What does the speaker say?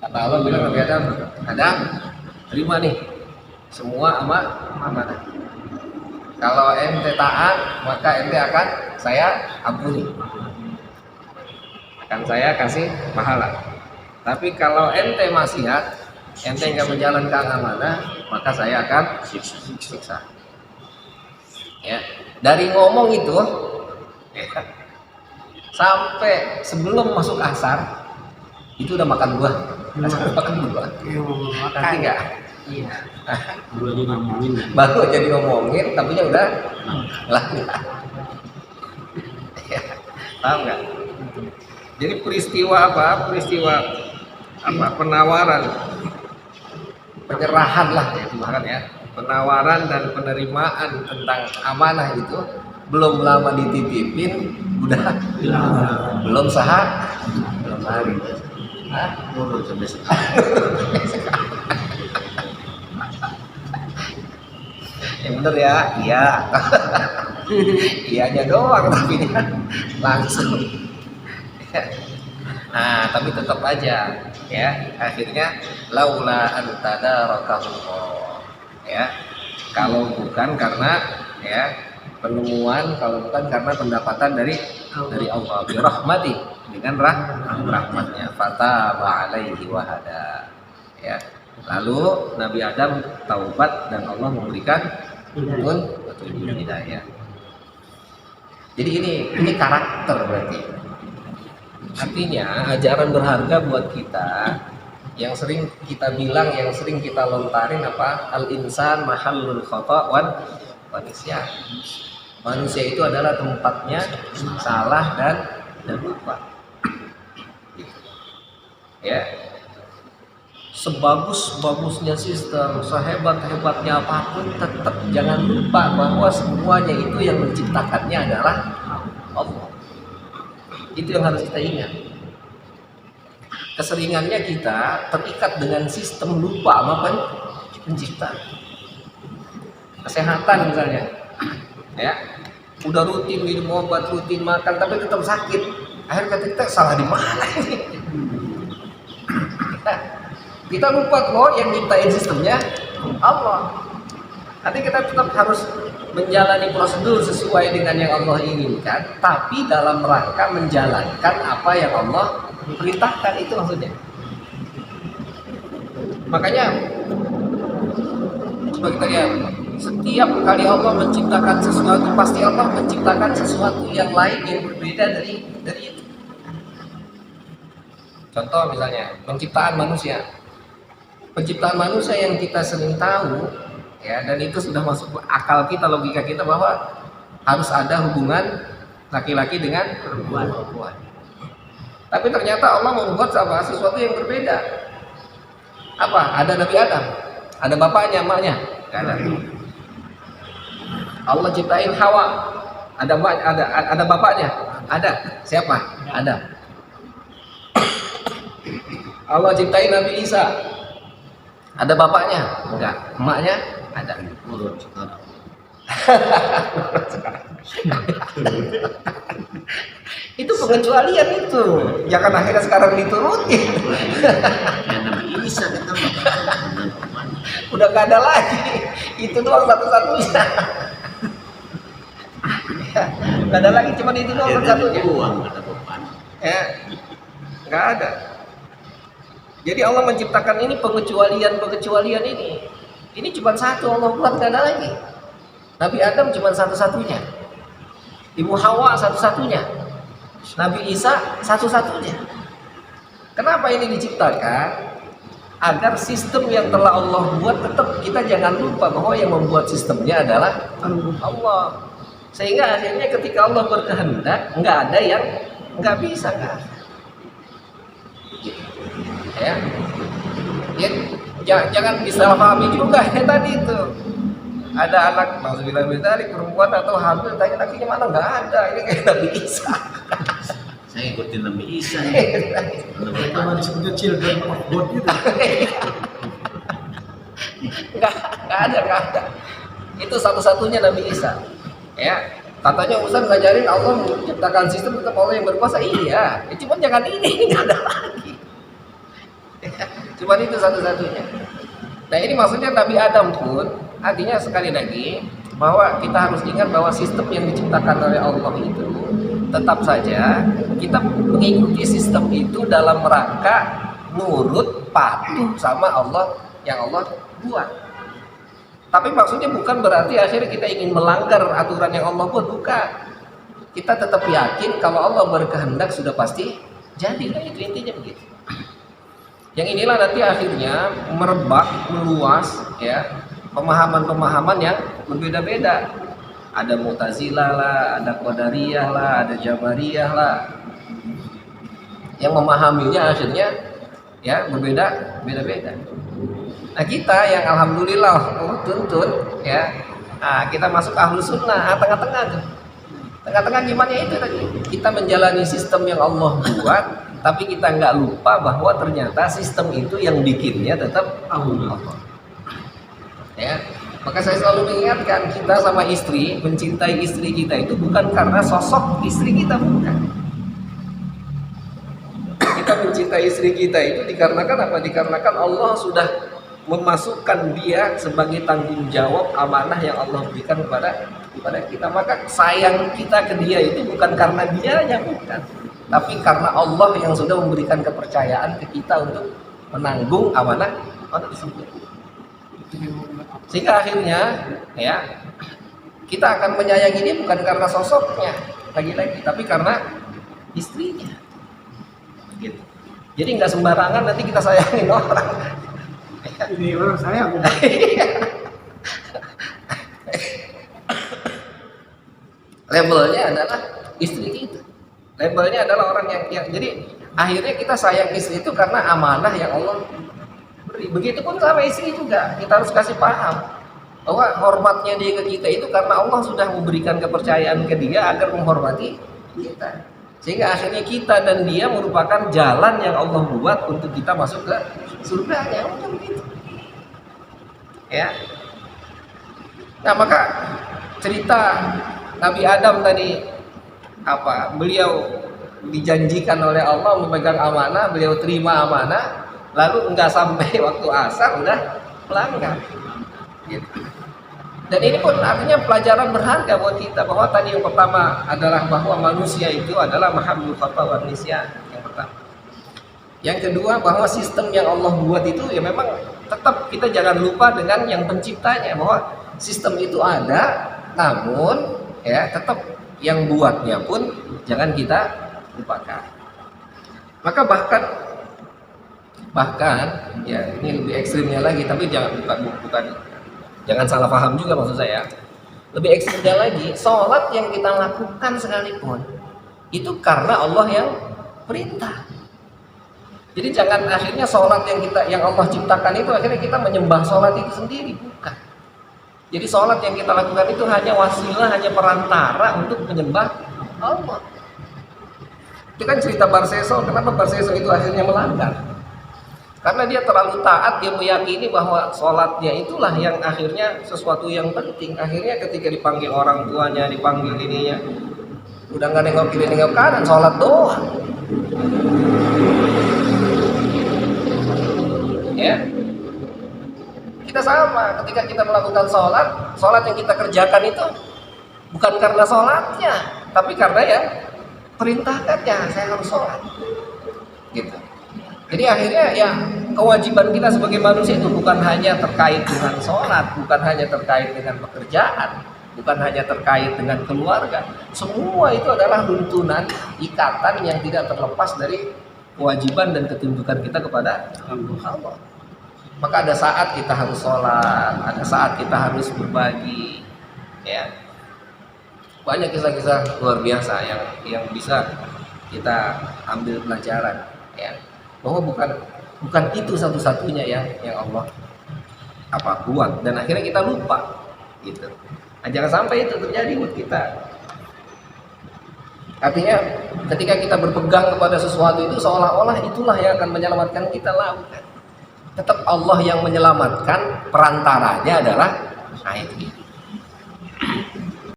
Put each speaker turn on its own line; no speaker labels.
Kata Allah bilang Nabi Adam, Adam terima nih semua amanah. Kalau ente taat, maka ente akan saya ampuni, akan saya kasih pahala. Tapi kalau ente maksiat, ente nggak menjalankan amanah, maka saya akan siksa. Ya, dari ngomong itu ya, sampai sebelum masuk asar itu udah makan buah. Makan buah. Nanti nggak?
Iya.
Baru aja ngomongin, tapi udah lah. Ya, paham nggak? Jadi peristiwa apa? Peristiwa apa? Penawaran, penyerahan lah ya, bahkan ya. Penawaran dan penerimaan tentang amanah itu belum lama dititipin, udah belum hari.
Nurut sampai sekarang.
Yang bener ya, iya. Iyanya doang tapi dia langsung. Nah, tapi tetap aja ya, akhirnya laula antadarakahu. Ya. Kalau bukan karena ya penemuan, kalau bukan karena pendapatan dari Allah bi rahmati, dengan rahmatnya, fataba alaihi wa hada. Ya. Lalu Nabi Adam taubat dan Allah memberikan petunjuk hidayah. Jadi ini karakter berarti. Artinya ajaran berharga buat kita yang sering kita bilang, yang sering kita lontarin apa? Al-insan mahallul khata' wan nisyan. Manusia itu adalah tempatnya salah dan lupa. Ya. Sebagus-bagusnya sistem, sehebat-hebatnya apapun, tetap jangan lupa bahwa semuanya itu yang menciptakannya adalah Allah. Itu yang harus kita ingat. Keseringannya kita terikat dengan sistem, lupa apa pencipta. Kesehatan misalnya, ya, udah rutin minum obat, rutin makan, tapi tetap sakit. Akhirnya kita salah di mana ini? Kita lupa kok yang nyiptain sistemnya Allah. Nanti kita tetap harus menjalani prosedur sesuai dengan yang Allah inginkan, tapi dalam rangka menjalankan apa yang Allah perintahkan, itu maksudnya. Makanya coba kita lihat, setiap kali Allah menciptakan sesuatu, pasti Allah menciptakan sesuatu yang lain yang berbeda dari itu. Contoh misalnya penciptaan manusia. Penciptaan manusia yang kita sering tahu ya, dan itu sudah masuk akal kita, logika kita bahwa harus ada hubungan laki-laki dengan perempuan. Tapi ternyata Allah membuat sesuatu yang berbeda. Apa? Ada Nabi Adam, ada bapaknya, emaknya, nggak ada. Allah ciptain Hawa, ada bapaknya, ada. Siapa? Adam. Allah ciptain Nabi Isa, ada bapaknya? Enggak. Emaknya? Ada.
Nurut sekarang.
Itu pengecualian itu. Jangan akhirnya sekarang diturutin.
Ya Nabi Isa kita
Udah gak ada lagi. Itu doang satu-satunya. Gak ada lagi, cuma itu doang satu-satunya.
Uang ada beban.
Ya, gak ada. Jadi Allah menciptakan ini pengecualian ini. Ini cuma satu Allah buat, gak ada lagi. Nabi Adam cuma satu-satunya. Ibu Hawa satu-satunya. Nabi Isa satu-satunya. Kenapa ini diciptakan? Agar sistem yang telah Allah buat tetap kita jangan lupa bahwa yang membuat sistemnya adalah Allah. Sehingga akhirnya ketika Allah berkehendak, nggak ada yang nggak bisa, kan? Ya, jangan disalahpahami juga ya tadi itu. Ada anak maksudnya dari perempuan atau hamil, tanya lakinya mana, nggak ada. Ini kayak Nabi Isa.
Saya ikutin Nabi Isa.
Itu masih kecil dan God gitu.
Nggak ada. Itu satu-satunya Nabi Isa. Ya, katanya Ustaz ngajarin Allah menciptakan sistem tetap Allah yang berkuasa. Iya, ya, cuma jangan ini, nggak ada lagi. Cuma itu satu-satunya. Nah ini maksudnya Nabi Adam pun artinya sekali lagi bahwa kita harus ingat bahwa sistem yang diciptakan oleh Allah itu tetap saja kita mengikuti sistem itu dalam rangka nurut patuh sama Allah yang Allah buat. Tapi maksudnya bukan berarti akhirnya kita ingin melanggar aturan yang Allah buat, bukan. Kita tetap yakin kalau Allah berkehendak sudah pasti jadi, nah itu intinya begitu. Yang inilah nanti akhirnya merebak, meluas ya, pemahaman-pemahaman yang berbeda-beda. Ada Mu'tazilah lah, ada Qadariyah lah, ada Jabariyah lah. Yang memahaminya akhirnya ya berbeda-beda. Nah kita yang alhamdulillah Allah tuntun ya, nah, kita masuk Ahlus Sunnah, tengah-tengah tuh. Tengah-tengah gimana itu tadi? Kita menjalani sistem yang Allah buat, tapi kita nggak lupa bahwa ternyata sistem itu yang bikinnya tetap Allah. Ya, maka saya selalu mengingatkan kita sama istri, mencintai istri kita itu bukan karena sosok istri kita, bukan. Kita mencintai istri kita itu dikarenakan apa? Dikarenakan Allah sudah memasukkan dia sebagai tanggung jawab amanah yang Allah berikan kepada kita. Maka sayang kita ke dia itu bukan karena dia yang bukan, tapi karena Allah yang sudah memberikan kepercayaan ke kita untuk menanggung amanah tersebut. Sehingga akhirnya ya kita akan menyayangi dia bukan karena sosoknya lagi-lagi, tapi karena istrinya. Gitu. Jadi nggak sembarangan nanti kita sayangin orang.
Ini orang sayang.
Labelnya adalah istri kita. Labelnya adalah orang yang jadi akhirnya kita sayang istri itu karena amanah yang Allah beri. Begitupun sama istri juga. Kita harus kasih paham bahwa hormatnya dia ke kita itu karena Allah sudah memberikan kepercayaan ke dia agar menghormati kita. Sehingga akhirnya kita dan dia merupakan jalan yang Allah buat untuk kita masuk ke surganya. Mungkin begitu. Ya. Nah, maka cerita Nabi Adam tadi apa? Beliau dijanjikan oleh Allah memegang amanah, beliau terima amanah, lalu enggak sampai waktu asar udah melanggar. Gitu. Dan ini pun artinya pelajaran berharga buat kita, bahwa tadi yang pertama adalah bahwa manusia itu adalah mahamul khata wa nisyan, yang pertama. Yang kedua bahwa sistem yang Allah buat itu ya memang tetap kita jangan lupa dengan yang penciptanya, bahwa sistem itu ada, namun ya tetap yang buatnya pun jangan kita lupakan. Maka bahkan ya ini lebih ekstrimnya lagi, tapi bukan jangan salah paham juga maksud saya. Lebih ekstrimnya lagi, sholat yang kita lakukan sekalipun itu karena Allah yang perintah. Jadi jangan akhirnya sholat yang Allah ciptakan itu akhirnya kita menyembah sholat itu sendiri, bukan. Jadi sholat yang kita lakukan itu hanya wasilah, hanya perantara untuk menyembah Allah. Itu kan cerita Barseso. Kenapa Barseso itu akhirnya melanggar? Karena dia terlalu taat, dia meyakini bahwa sholatnya itulah yang akhirnya sesuatu yang penting. Akhirnya ketika dipanggil orang tuanya, dipanggil ininya, udah nggak nengok kiri nengok kanan, sholat doang. Ya, kita sama. Ketika kita melakukan sholat yang kita kerjakan itu bukan karena sholatnya, tapi karena ya perintahkannya, saya harus sholat. Gitu. Jadi akhirnya ya kewajiban kita sebagai manusia itu bukan hanya terkait dengan sholat, bukan hanya terkait dengan pekerjaan, bukan hanya terkait dengan keluarga. Semua itu adalah runtunan, ikatan yang tidak terlepas dari kewajiban dan ketundukan kita kepada Allah. Maka ada saat kita harus sholat, ada saat kita harus berbagi. Ya, banyak kisah-kisah luar biasa yang bisa kita ambil pelajaran. Ya, bahwa bukan itu satu-satunya yang Allah buat, dan akhirnya kita lupa gitu. Nah, jangan sampai itu terjadi buat kita. Artinya ketika kita berpegang kepada sesuatu itu seolah-olah itulah yang akan menyelamatkan kita, lakukan. Tetap Allah yang menyelamatkan, perantaranya adalah itu